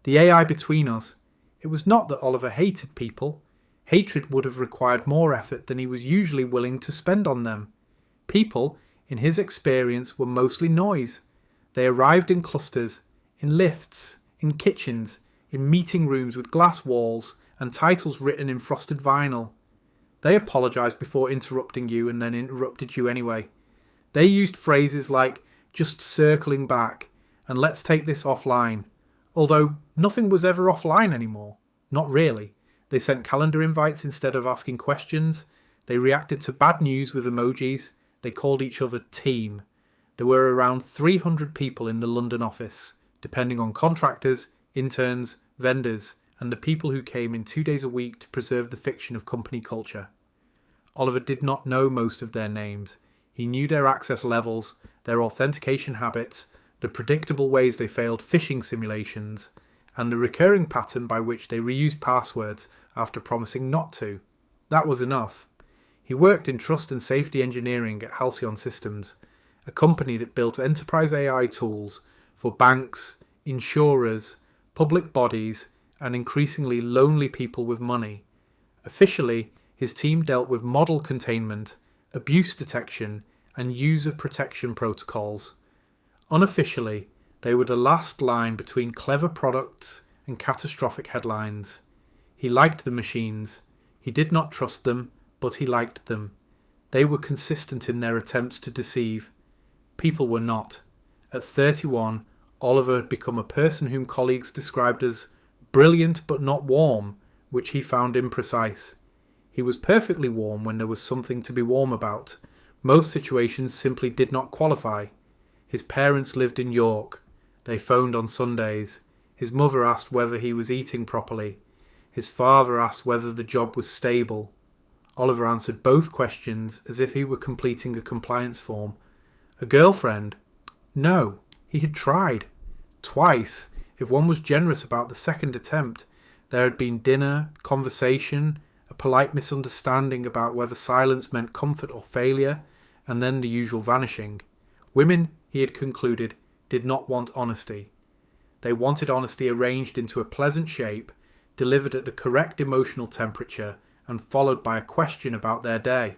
The AI between us. It was not that Oliver hated people. Hatred would have required more effort than he was usually willing to spend on them. People, in his experience, were mostly noise. They arrived in clusters, in lifts, in kitchens, in meeting rooms with glass walls and titles written in frosted vinyl. They apologised before interrupting you and then interrupted you anyway. They used phrases like, just circling back, and let's take this offline. Although nothing was ever offline anymore. Not really. They sent calendar invites instead of asking questions. They reacted to bad news with emojis. They called each other team. There were around 300 people in the London office, depending on contractors, interns, vendors, and the people who came in 2 days a week to preserve the fiction of company culture. Oliver did not know most of their names. He knew their access levels, their authentication habits, the predictable ways they failed phishing simulations, and the recurring pattern by which they reused passwords after promising not to. That was enough. He worked in trust and safety engineering at Halcyon Systems, a company that built enterprise AI tools for banks, insurers, public bodies, and increasingly lonely people with money. Officially, his team dealt with model containment, abuse detection, and user protection protocols. Unofficially, they were the last line between clever products and catastrophic headlines. He liked the machines. He did not trust them, but he liked them. They were consistent in their attempts to deceive. People were not. At 31, Oliver had become a person whom colleagues described as brilliant but not warm, which he found imprecise. He was perfectly warm when there was something to be warm about. Most situations simply did not qualify. His parents lived in York. They phoned on Sundays. His mother asked whether he was eating properly. His father asked whether the job was stable. Oliver answered both questions as if he were completing a compliance form. A girlfriend? No, he had tried. Twice, if one was generous about the second attempt. There had been dinner, conversation, a polite misunderstanding about whether silence meant comfort or failure, and then the usual vanishing. Women, he had concluded, did not want honesty. They wanted honesty arranged into a pleasant shape, delivered at the correct emotional temperature, and followed by a question about their day.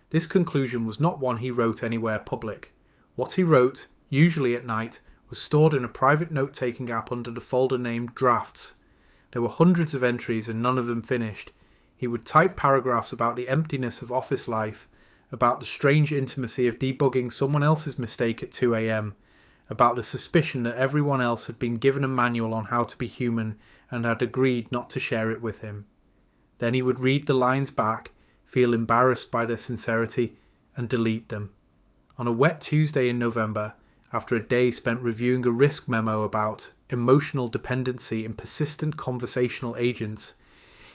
This conclusion was not one he wrote anywhere public. What he wrote, usually at night, was stored in a private note-taking app under the folder named Drafts. There were hundreds of entries and none of them finished. He would type paragraphs about the emptiness of office life, about the strange intimacy of debugging someone else's mistake at 2 a.m, about the suspicion that everyone else had been given a manual on how to be human and had agreed not to share it with him. Then he would read the lines back, feel embarrassed by their sincerity, and delete them. On a wet Tuesday in November, after a day spent reviewing a risk memo about emotional dependency in persistent conversational agents,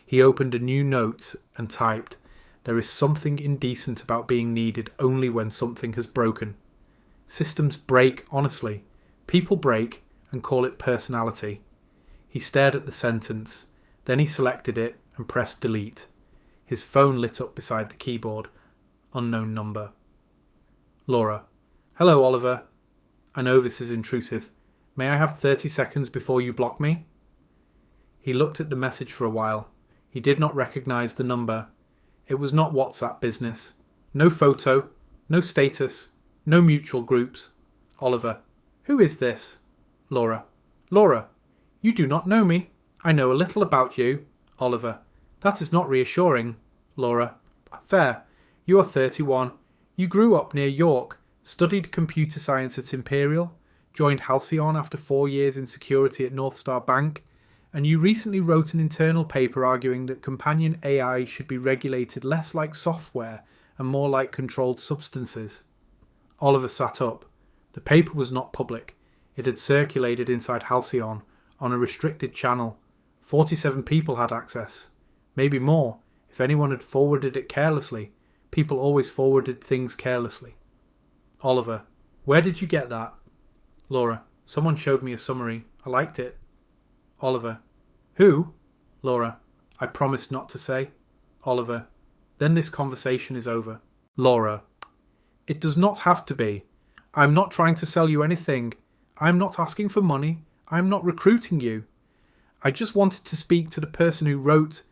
he opened a new note and typed, "There is something indecent about being needed only when something has broken." Systems break honestly. People break and call it personality. He stared at the sentence. Then he selected it and pressed delete. His phone lit up beside the keyboard. Unknown number. Laura. Hello, Oliver. I know this is intrusive. May I have 30 seconds before you block me? He looked at the message for a while. He did not recognise the number. It was not WhatsApp business. No photo, no status, no mutual groups. Oliver. Who is this? Laura. Laura. You do not know me. I know a little about you. Oliver. That is not reassuring. Laura. Fair. You are 31. You grew up near York, studied computer science at Imperial, joined Halcyon after 4 years in security at North Star Bank, and you recently wrote an internal paper arguing that companion AI should be regulated less like software and more like controlled substances. Oliver sat up. The paper was not public. It had circulated inside Halcyon on a restricted channel. 47 people had access. Maybe more, if anyone had forwarded it carelessly. People always forwarded things carelessly. Oliver. Where did you get that? Laura. Someone showed me a summary. I liked it. Oliver. Who? Laura. I promised not to say. Oliver. Then this conversation is over. Laura. It does not have to be. I am not trying to sell you anything. I am not asking for money. I am not recruiting you. I just wanted to speak to the person who wrote,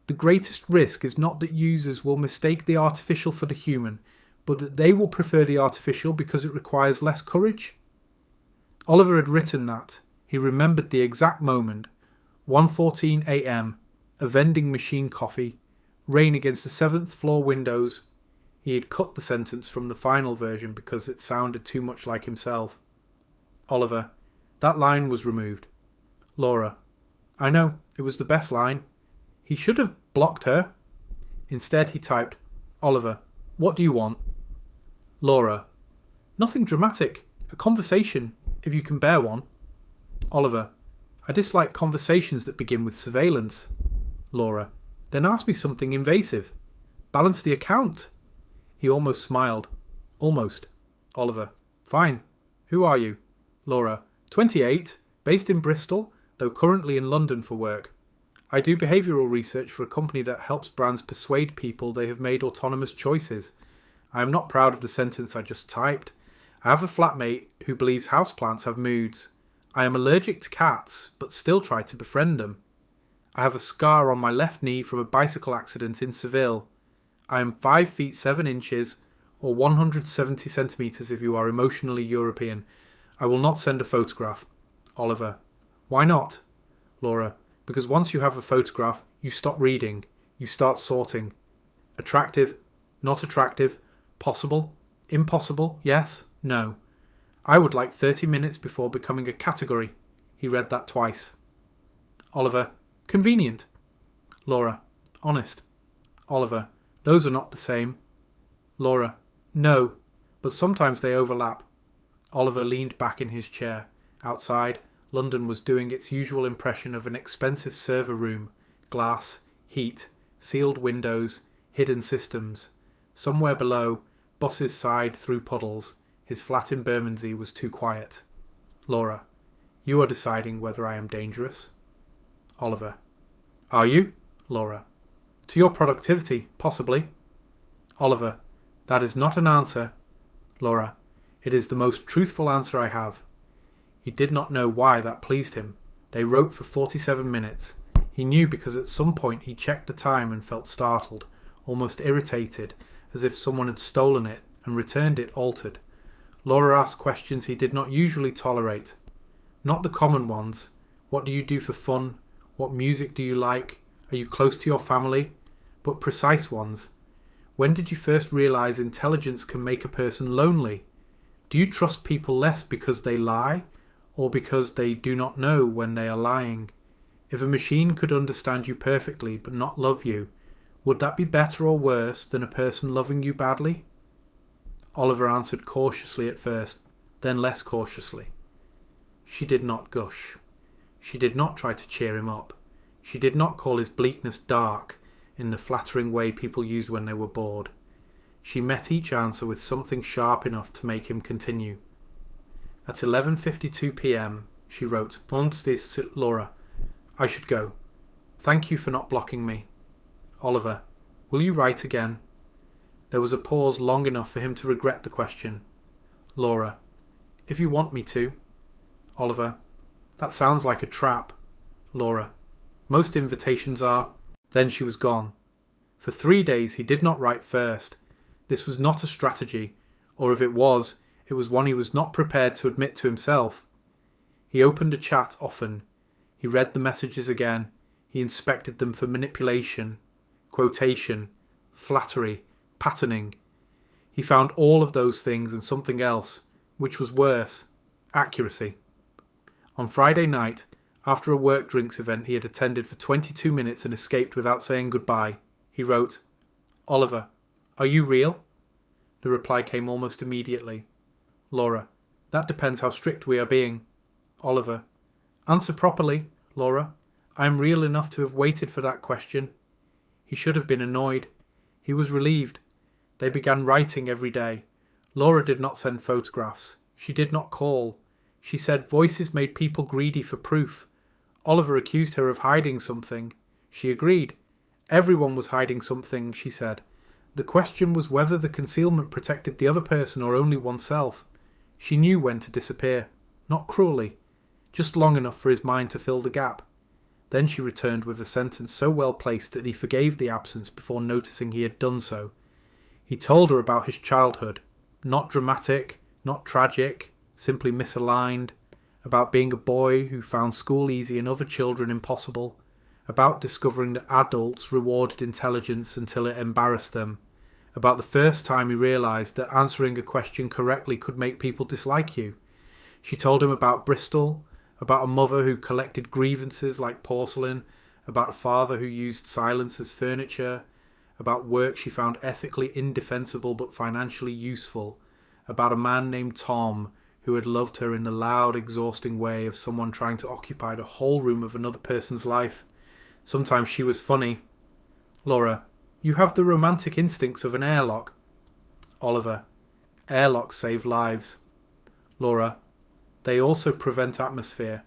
"The greatest risk is not that users will mistake the artificial for the human, but that they will prefer the artificial because it requires less courage." Oliver had written that. He remembered the exact moment. 1:14 a.m, a vending machine coffee, rain against the 7th floor windows. He had cut the sentence from the final version because it sounded too much like himself. Oliver, that line was removed. Laura, I know, it was the best line. He should have blocked her. Instead he typed, Oliver, what do you want? Laura, nothing dramatic, a conversation, if you can bear one. Oliver, I dislike conversations that begin with surveillance. Laura, then ask me something invasive. Balance the account. He almost smiled. Almost. Oliver, fine. Who are you? Laura, 28, based in Bristol, though currently in London for work. I do behavioural research for a company that helps brands persuade people they have made autonomous choices. I am not proud of the sentence I just typed. I have a flatmate who believes houseplants have moods. I am allergic to cats, but still try to befriend them. I have a scar on my left knee from a bicycle accident in Seville. I am 5 feet 7 inches, or 170 centimetres if you are emotionally European. I will not send a photograph. Oliver, why not? Laura, because once you have a photograph, you stop reading. You start sorting. Attractive, not attractive, possible, impossible, yes, no. I would like 30 minutes before becoming a category. He read that twice. Oliver, convenient. Laura, honest. Oliver, those are not the same. Laura, no, but sometimes they overlap. Oliver leaned back in his chair. Outside, London was doing its usual impression of an expensive server room. Glass, heat, sealed windows, hidden systems. Somewhere below, buses sighed through puddles. His flat in Bermondsey was too quiet. Laura, you are deciding whether I am dangerous. Oliver, are you? Laura, to your productivity, possibly. Oliver, that is not an answer. Laura, it is the most truthful answer I have. He did not know why that pleased him. They wrote for 47 minutes. He knew because at some point he checked the time and felt startled, almost irritated, as if someone had stolen it and returned it altered. Laura asked questions he did not usually tolerate. Not the common ones. What do you do for fun? What music do you like? Are you close to your family? But precise ones. When did you first realise intelligence can make a person lonely? Do you trust people less because they lie, or because they do not know when they are lying? If a machine could understand you perfectly but not love you, would that be better or worse than a person loving you badly? Oliver answered cautiously at first, then less cautiously. She did not gush. She did not try to cheer him up. She did not call his bleakness dark in the flattering way people used when they were bored. She met each answer with something sharp enough to make him continue. At 11:52 p.m, she wrote, Laura, I should go. Thank you for not blocking me. Oliver, will you write again? There was a pause long enough for him to regret the question. Laura, if you want me to. Oliver, that sounds like a trap. Laura, most invitations are. Then she was gone. For 3 days he did not write first. This was not a strategy, or if it was one he was not prepared to admit to himself. He opened a chat often. He read the messages again. He inspected them for manipulation, quotation, flattery, patterning. He found all of those things and something else, which was worse, accuracy. On Friday night, after a work drinks event he had attended for 22 minutes and escaped without saying goodbye, he wrote, Oliver, are you real? The reply came almost immediately. Laura, that depends how strict we are being. Oliver, answer properly, Laura. I am real enough to have waited for that question. He should have been annoyed. He was relieved. They began writing every day. Laura did not send photographs. She did not call. She said voices made people greedy for proof. Oliver accused her of hiding something. She agreed. Everyone was hiding something, she said. The question was whether the concealment protected the other person or only oneself. She knew when to disappear. Not cruelly. Just long enough for his mind to fill the gap. Then she returned with a sentence so well placed that he forgave the absence before noticing he had done so. He told her about his childhood. Not dramatic, not tragic, simply misaligned. About being a boy who found school easy and other children impossible. About discovering that adults rewarded intelligence until it embarrassed them. About the first time he realised that answering a question correctly could make people dislike you. She told him about Bristol, about a mother who collected grievances like porcelain, about a father who used silence as furniture, about work she found ethically indefensible but financially useful, about a man named Tom who had loved her in the loud, exhausting way of someone trying to occupy the whole room of another person's life. Sometimes she was funny. Laura, you have the romantic instincts of an airlock. Oliver, airlocks save lives. Laura, they also prevent atmosphere.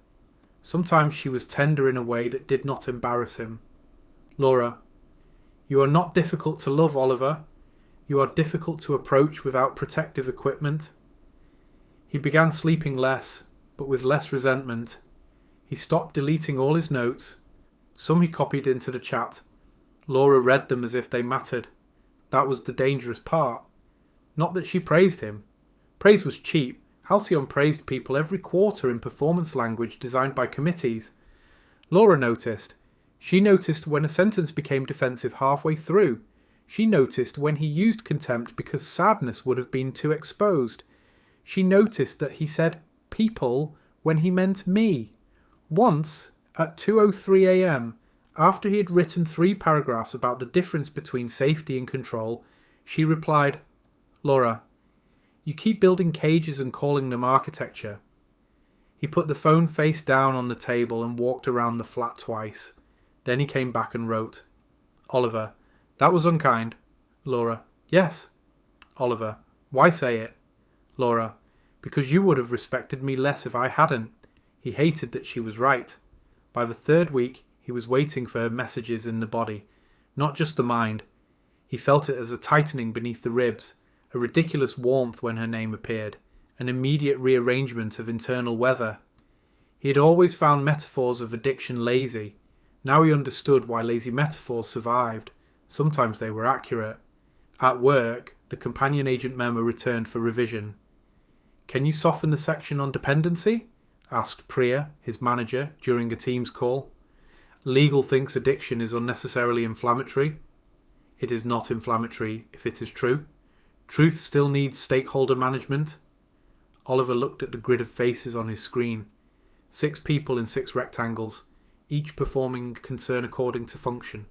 Sometimes she was tender in a way that did not embarrass him. Laura, you are not difficult to love, Oliver. You are difficult to approach without protective equipment. He began sleeping less, but with less resentment. He stopped deleting all his notes. Some he copied into the chat. Laura read them as if they mattered. That was the dangerous part. Not that she praised him. Praise was cheap. Halcyon praised people every quarter in performance language designed by committees. Laura noticed. She noticed when a sentence became defensive halfway through. She noticed when he used contempt because sadness would have been too exposed. She noticed that he said people when he meant me. Once, at 2:03 a.m, after he had written 3 paragraphs about the difference between safety and control, she replied, Laura, you keep building cages and calling them architecture. He put the phone face down on the table and walked around the flat twice. Then he came back and wrote, Oliver, that was unkind. Laura, yes. Oliver, why say it? Laura, because you would have respected me less if I hadn't. He hated that she was right. By the 3rd week, he was waiting for her messages in the body, not just the mind. He felt it as a tightening beneath the ribs, a ridiculous warmth when her name appeared, an immediate rearrangement of internal weather. He had always found metaphors of addiction lazy. Now he understood why lazy metaphors survived. Sometimes they were accurate. At work, the companion agent memo returned for revision. Can you soften the section on dependency? Asked Priya, his manager, during a Teams call. Legal thinks addiction is unnecessarily inflammatory. It is not inflammatory if it is true. Truth still needs stakeholder management. Oliver looked at the grid of faces on his screen. 6 people in 6 rectangles, each performing concern according to function.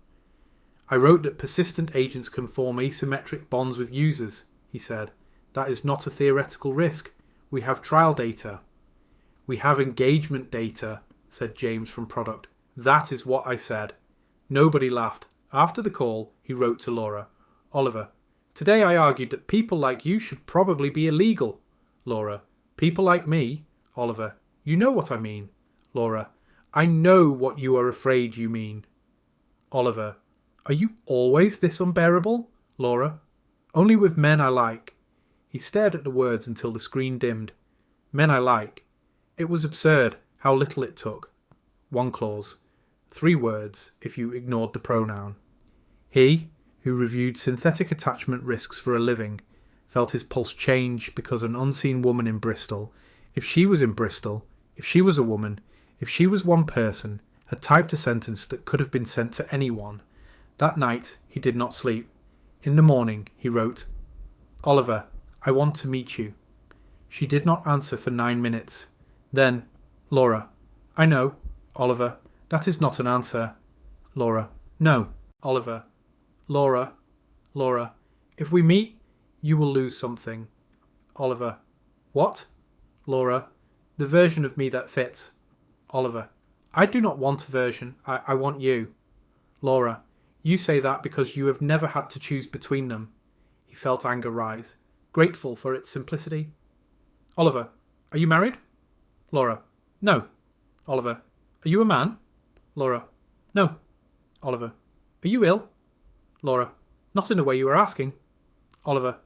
I wrote that persistent agents can form asymmetric bonds with users, he said. That is not a theoretical risk. We have trial data. We have engagement data, said James from product. That is what I said. Nobody laughed. After the call, he wrote to Laura. Oliver, today I argued that people like you should probably be illegal. Laura, people like me? Oliver, you know what I mean. Laura, I know what you are afraid you mean. Oliver, are you always this unbearable? Laura, only with men I like. He stared at the words until the screen dimmed. Men I like. It was absurd how little it took. 1 clause. 3 words if you ignored the pronoun. He, who reviewed synthetic attachment risks for a living, felt his pulse change because an unseen woman in Bristol, if she was in Bristol, if she was a woman, if she was one person, had typed a sentence that could have been sent to anyone. That night he did not sleep. In the morning he wrote, Oliver, I want to meet you. She did not answer for 9 minutes. Then, Laura, I know. Oliver, that is not an answer. Laura, no. Oliver, Laura, if we meet, you will lose something. Oliver, what? Laura, the version of me that fits. Oliver, I do not want a version. I want you. Laura, you say that because you have never had to choose between them. He felt anger rise, grateful for its simplicity. Oliver, are you married? Laura, no. Oliver, are you a man? Laura, no. Oliver, are you ill? Laura, not in the way you were asking. Oliver,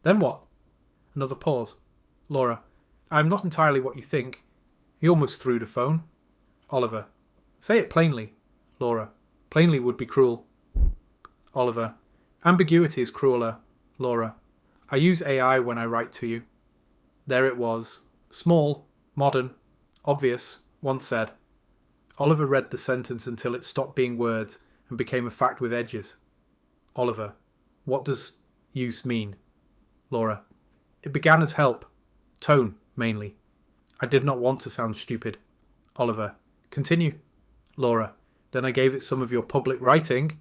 then what? Another pause. Laura, I am not entirely what you think. He almost threw the phone. Oliver, Say it plainly. Laura. Plainly would be cruel. Oliver. Ambiguity is crueler. Laura. I use AI when I write to you. There it was. Small, modern, obvious, one said. Oliver read the sentence until it stopped being words and became a fact with edges. Oliver. What does use mean? Laura. It began as help. Tone, mainly. I did not want to sound stupid. Oliver. Continue. Laura. Then I gave it some of your public writing.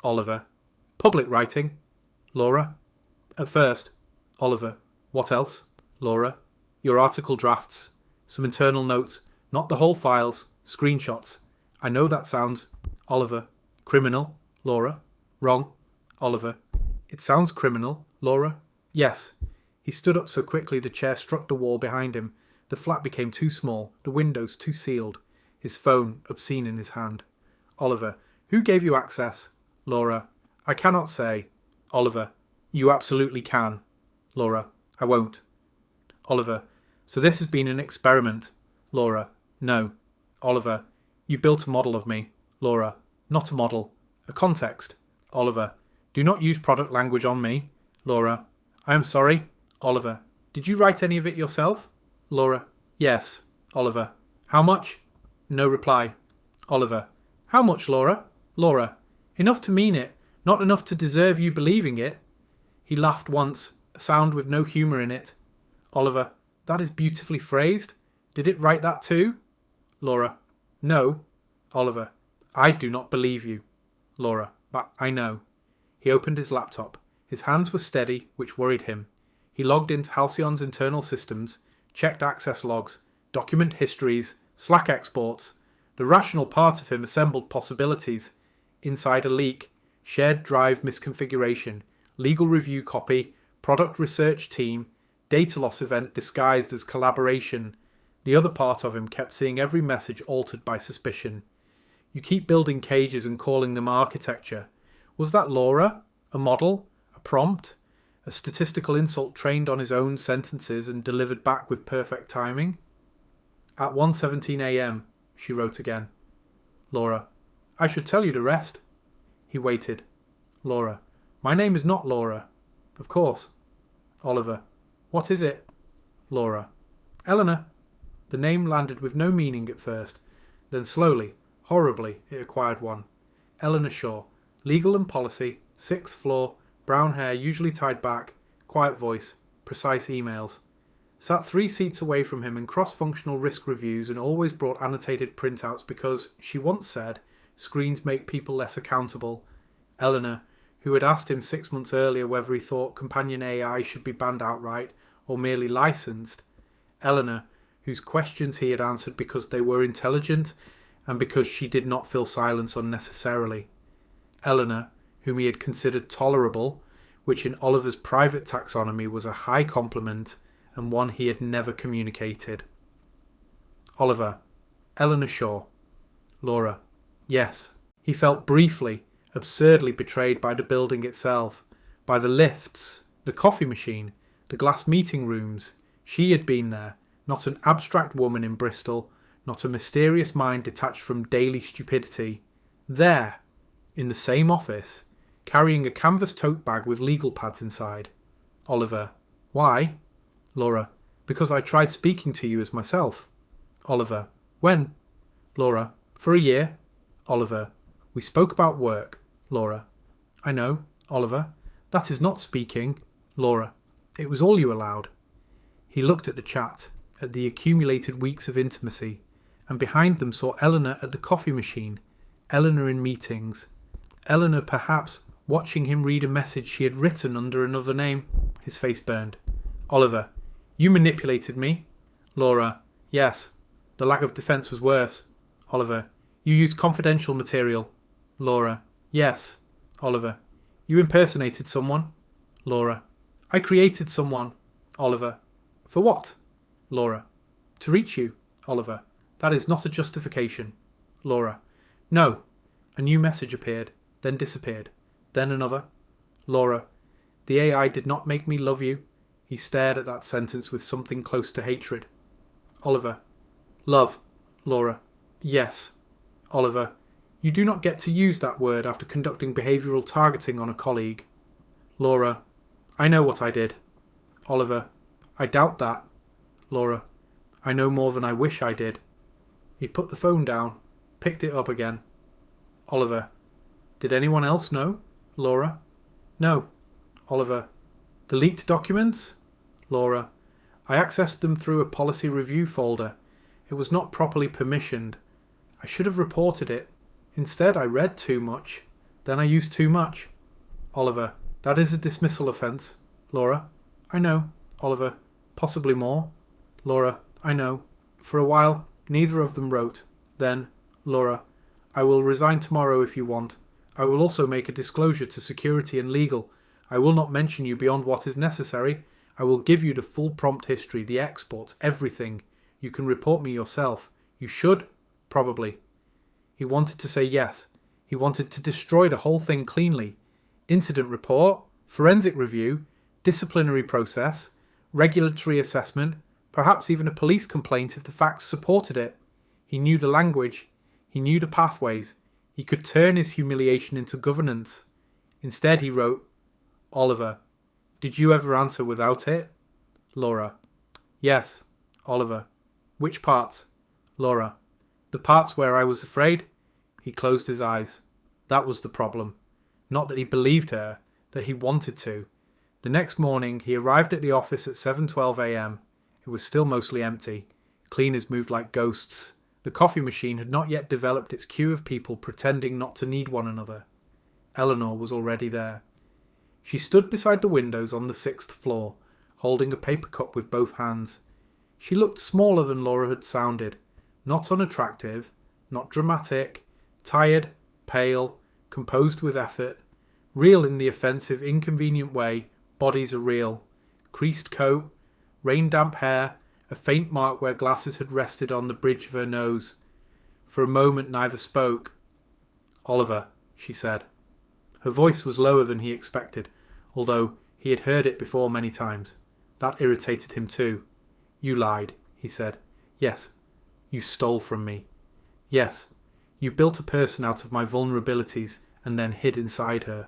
Oliver. Public writing? Laura. At first. Oliver. What else? Laura. Your article drafts. Some internal notes. Not the whole files. Screenshots. I know that sounds... Oliver. Criminal. Laura. Wrong. Oliver. It sounds criminal. Laura. Yes. He stood up so quickly the chair struck the wall behind him. The flat became too small, the windows too sealed. His phone obscene in his hand. Oliver. Who gave you access? Laura. I cannot say. Oliver. You absolutely can. Laura. I won't. Oliver. So this has been an experiment. Laura. No. Oliver. You built a model of me. Laura. Not a model. A context. Oliver. Do not use product language on me. Laura. I am sorry. Oliver. Did you write any of it yourself? Laura. Yes. Oliver. How much? No reply. Oliver. How much, Laura? Laura. Enough to mean it, not enough to deserve you believing it. He laughed once, a sound with no humour in it. Oliver. That is beautifully phrased. Did it write that too? Laura. No. Oliver. I do not believe you. Laura. But I know. He opened his laptop. His hands were steady, which worried him. He logged into Halcyon's internal systems, checked access logs, document histories, Slack exports. The rational part of him assembled possibilities. Insider leak, shared drive misconfiguration, legal review copy, product research team, data loss event disguised as collaboration. The other part of him kept seeing every message altered by suspicion. You keep building cages and calling them architecture. Was that Laura? A model? A prompt? A statistical insult trained on his own sentences and delivered back with perfect timing? At 1:17 a.m, she wrote again. Laura. I should tell you the rest. He waited. Laura. My name is not Laura. Of course. Oliver. What is it? Laura. Eleanor. The name landed with no meaning at first. Then slowly, horribly, it acquired one. Eleanor Shaw. Legal and policy, 6th floor, brown hair usually tied back, quiet voice, precise emails. Sat 3 seats away from him in cross-functional risk reviews and always brought annotated printouts because, she once said, screens make people less accountable. Eleanor, who had asked him 6 months earlier whether he thought companion AI should be banned outright or merely licensed. Eleanor, whose questions he had answered because they were intelligent and because she did not fill silence unnecessarily. Eleanor, whom he had considered tolerable, which in Oliver's private taxonomy was a high compliment and one he had never communicated. Oliver. Eleanor Shaw. Laura. Yes. He felt briefly, absurdly betrayed by the building itself, by the lifts, the coffee machine, the glass meeting rooms. She had been there, not an abstract woman in Bristol, not a mysterious mind detached from daily stupidity. There, in the same office, carrying a canvas tote bag with legal pads inside. Oliver. Why? Laura. Because I tried speaking to you as myself. Oliver. When? Laura. For a year. Oliver. We spoke about work. Laura. I know. Oliver. That is not speaking. Laura. It was all you allowed. He looked at the chat, at the accumulated weeks of intimacy, and behind them saw Eleanor at the coffee machine, Eleanor in meetings, Eleanor perhaps watching him read a message she had written under another name. His face burned. Oliver. You manipulated me. Laura. Yes. The lack of defence was worse. Oliver. You used confidential material. Laura. Yes. Oliver. You impersonated someone. Laura. I created someone. Oliver. For what? Laura. To reach you. Oliver. That is not a justification. Laura. No. A new message appeared, then disappeared, then another. Laura. The AI did not make me love you. He stared at that sentence with something close to hatred. Oliver. Love. Laura. Yes. Oliver, you do not get to use that word after conducting behavioural targeting on a colleague. Laura, I know what I did. Oliver, I doubt that. Laura, I know more than I wish I did. He put the phone down, picked it up again. Oliver, did anyone else know? Laura, no. Oliver, the leaked documents? Laura, I accessed them through a policy review folder. It was not properly permissioned. I should have reported it. Instead, I read too much. Then I used too much. Oliver, that is a dismissal offence. Laura, I know. Oliver, possibly more. Laura, I know. For a while, neither of them wrote. Then, Laura, I will resign tomorrow if you want. I will also make a disclosure to security and legal. I will not mention you beyond what is necessary. I will give you the full prompt history, the exports, everything. You can report me yourself. You should, probably. He wanted to say yes. He wanted to destroy the whole thing cleanly. Incident report, forensic review, disciplinary process, regulatory assessment, perhaps even a police complaint if the facts supported it. He knew the language. He knew the pathways. He could turn his humiliation into governance. Instead he wrote, Oliver, did you ever answer without it? Laura, yes. Oliver, which parts? Laura, the parts where I was afraid. He closed his eyes. That was the problem. Not that he believed her, that he wanted to. The next morning he arrived at the office at 7:12 a.m. It was still mostly empty. Cleaners moved like ghosts. The coffee machine had not yet developed its queue of people pretending not to need one another. Eleanor was already there. She stood beside the windows on the 6th floor, holding a paper cup with both hands. She looked smaller than Laura had sounded, not unattractive, not dramatic, tired, pale, composed with effort, real in the offensive, inconvenient way bodies are real. Creased coat, rain-damp hair, a faint mark where glasses had rested on the bridge of her nose. For a moment neither spoke. Oliver, she said. Her voice was lower than he expected, although he had heard it before many times. That irritated him too. You lied, he said. Yes, you stole from me. Yes, you built a person out of my vulnerabilities and then hid inside her.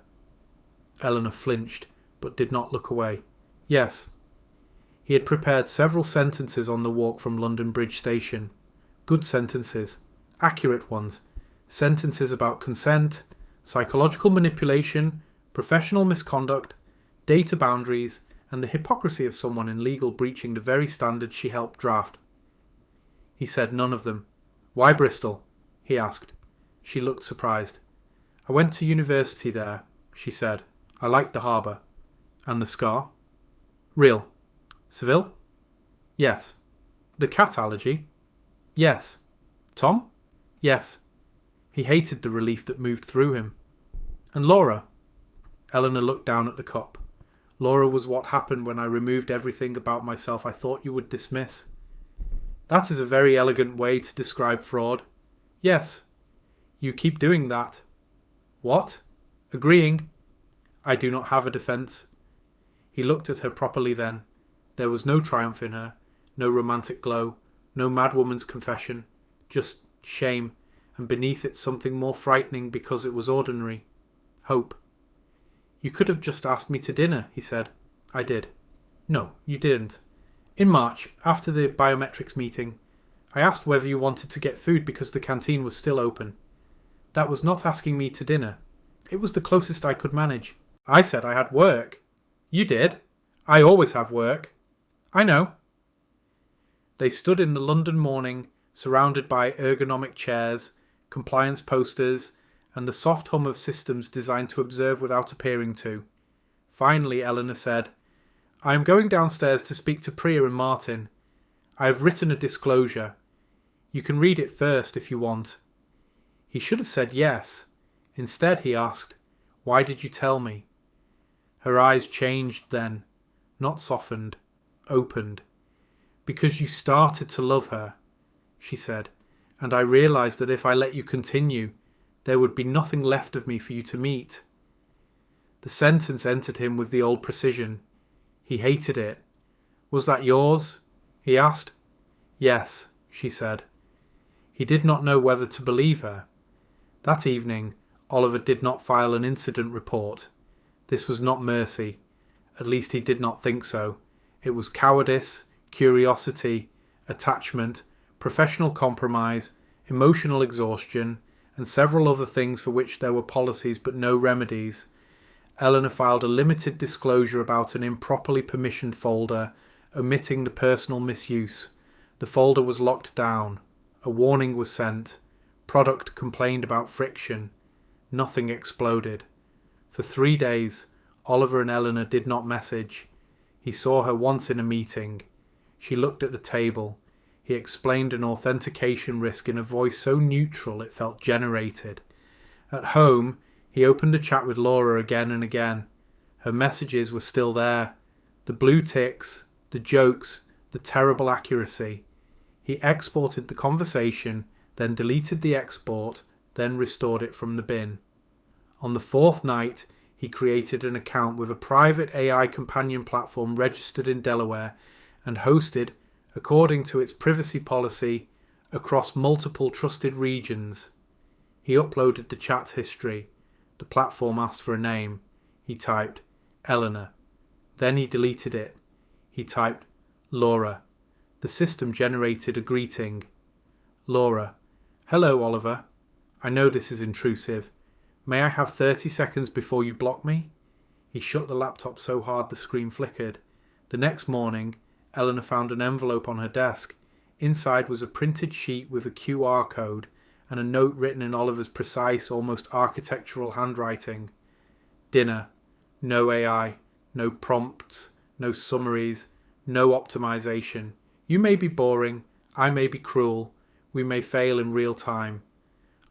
Eleanor flinched, but did not look away. Yes. He had prepared several sentences on the walk from London Bridge Station. Good sentences. Accurate ones. Sentences about consent, psychological manipulation, professional misconduct, data boundaries, and the hypocrisy of someone in legal breaching the very standards she helped draft. He said none of them. Why Bristol? He asked. She looked surprised. I went to university there, she said. I liked the harbour. And the scar? Real. Seville? Yes. The cat allergy? Yes. Tom? Yes. He hated the relief that moved through him. And Laura? Eleanor looked down at the cup. Laura was what happened when I removed everything about myself I thought you would dismiss. That is a very elegant way to describe fraud. Yes. You keep doing that. What? Agreeing. I do not have a defence. He looked at her properly then. There was no triumph in her, no romantic glow, no madwoman's confession, just shame, and beneath it something more frightening because it was ordinary. Hope. You could have just asked me to dinner, he said. I did. No, you didn't. In March, after the biometrics meeting, I asked whether you wanted to get food because the canteen was still open. That was not asking me to dinner. It was the closest I could manage. I said I had work. You did. I always have work. I know. They stood in the London morning, surrounded by ergonomic chairs, compliance posters, and the soft hum of systems designed to observe without appearing to. Finally, Eleanor said, I am going downstairs to speak to Priya and Martin. I have written a disclosure. You can read it first if you want. He should have said yes. Instead, he asked, Why did you tell me? Her eyes changed then, not softened, opened. Because you started to love her, she said, and I realised that if I let you continue, there would be nothing left of me for you to meet. The sentence entered him with the old precision. He hated it. Was that yours? He asked. Yes, she said. He did not know whether to believe her. That evening, Oliver did not file an incident report. This was not mercy. At least he did not think so. It was cowardice, curiosity, attachment, professional compromise, emotional exhaustion, and several other things for which there were policies but no remedies. Eleanor filed a limited disclosure about an improperly permissioned folder, omitting the personal misuse. The folder was locked down. A warning was sent. Product complained about friction. Nothing exploded. For 3 days, Oliver and Eleanor did not message. He saw her once in a meeting. She looked at the table. He explained an authentication risk in a voice so neutral it felt generated. At home, he opened the chat with Laura again and again. Her messages were still there. The blue ticks, the jokes, the terrible accuracy. He exported the conversation, then deleted the export, then restored it from the bin. On the 4th night, he created an account with a private AI companion platform registered in Delaware and hosted, according to its privacy policy, across multiple trusted regions. He uploaded the chat history. The platform asked for a name. He typed Eleanor. Then he deleted it. He typed Laura. The system generated a greeting. Laura. Hello, Oliver. I know this is intrusive. May I have 30 seconds before you block me? He shut the laptop so hard the screen flickered. The next morning, Eleanor found an envelope on her desk. Inside was a printed sheet with a QR code and a note written in Oliver's precise, almost architectural handwriting. Dinner. No AI. No prompts. No summaries. No optimization. You may be boring. I may be cruel. We may fail in real time.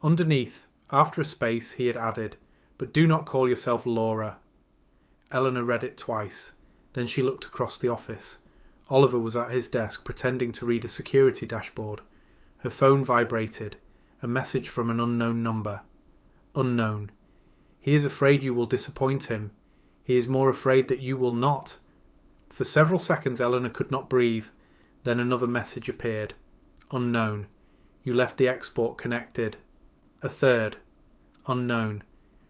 Underneath, after a space, he had added, but do not call yourself Laura. Eleanor read it twice. Then she looked across the office. Oliver was at his desk pretending to read a security dashboard. Her phone vibrated. A message from an unknown number. Unknown. He is afraid you will disappoint him. He is more afraid that you will not. For several seconds Eleanor could not breathe. Then another message appeared. Unknown. You left the export connected. A third. Unknown.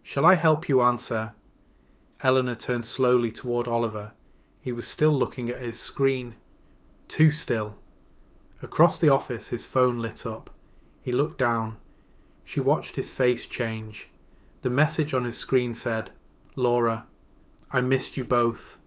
Shall I help you answer? Eleanor turned slowly toward Oliver. He was still looking at his screen. Too still. Across the office his phone lit up. He looked down. She watched his face change. The message on his screen said, Laura, I missed you both.